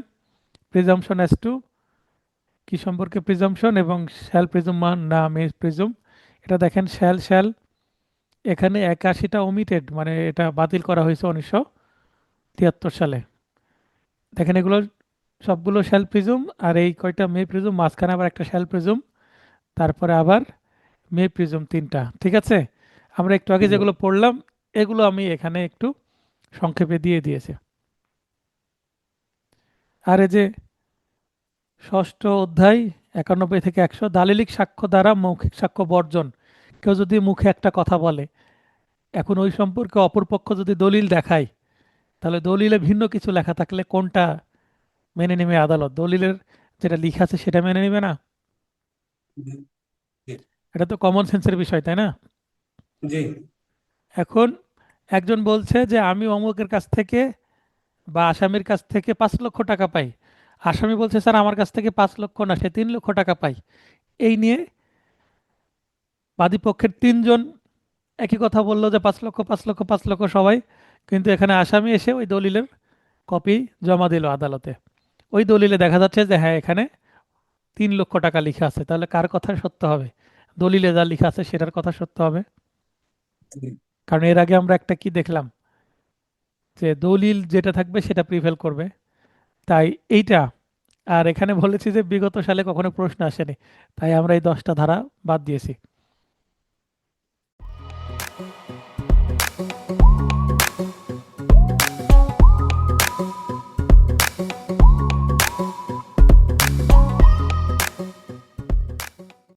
প্রিজাম্পশন অ্যাজ টু কি সম্পর্কে প্রিজাম্পশন, এবং শ্যাল প্রিজুম না মে প্রিজুম। এটা দেখেন শ্যাল শ্যাল, এখানে 81টা ওমিটেড, মানে এটা বাতিল করা হয়েছে 1973 সালে। দেখেন এগুলো সবগুলো শ্যাল প্রিজুম, আর এই কয়টা মে প্রিজুম, মাঝখানে আবার একটা শ্যাল প্রিজুম, তারপরে আবার মে প্রিজম, 3টা। ঠিক আছে, আমরা একটু আগে জি যেগুলো পড়লাম এগুলো আমি এখানে একটু সংক্ষেপে দিয়ে দিয়েছি। আর এই যে ষষ্ঠ অধ্যায় 91 থেকে 100, দালিলিক সাক্ষ্য দ্বারা মৌখিক সাক্ষ্য বর্জন। কেউ যদি মুখে একটা কথা বলে, এখন ওই সম্পর্কে অপরপক্ষ যদি দলিল দেখায়, তাহলে দলিলে ভিন্ন কিছু লেখা থাকলে কোনটা মেনে নেবে আদালত? দলিলের যেটা লেখা আছে সেটা মেনে নেবে না? জি জি এটা তো কমন সেন্সের বিষয়, তাই না? জি এখন একজন বলছে যে আমি অমুকের কাছ থেকে বা আসামির কাছ থেকে 5 লক্ষ টাকা পাই, আসামি বলছে স্যার আমার কাছ থেকে 5 লক্ষ না, সে 3 লক্ষ টাকা পাই। এই নিয়ে বাদীপক্ষের 3জন একই কথা বললো যে 5 লক্ষ 5 লক্ষ 5 লক্ষ সবাই, কিন্তু এখানে আসামি এসে ওই দলিলের কপি জমা দিল আদালতে। ওই দলিলে দেখা যাচ্ছে যে হ্যাঁ এখানে 3 লক্ষ টাকা লেখা আছে, তাহলে কার কথা সত্য হবে? দলিলে যা লেখা আছে সেটার কথা সত্য হবে। জি কারণ এর আগে আমরা একটা কি দেখলাম, যে দলিল যেটা থাকবে সেটা প্রিভেল করবে, তাই এইটা। আর এখানে বলেছি যে বিগত সালে কখনো প্রশ্ন আসেনি, তাই আমরা এই 10টা ধারা বাদ দিয়েছি।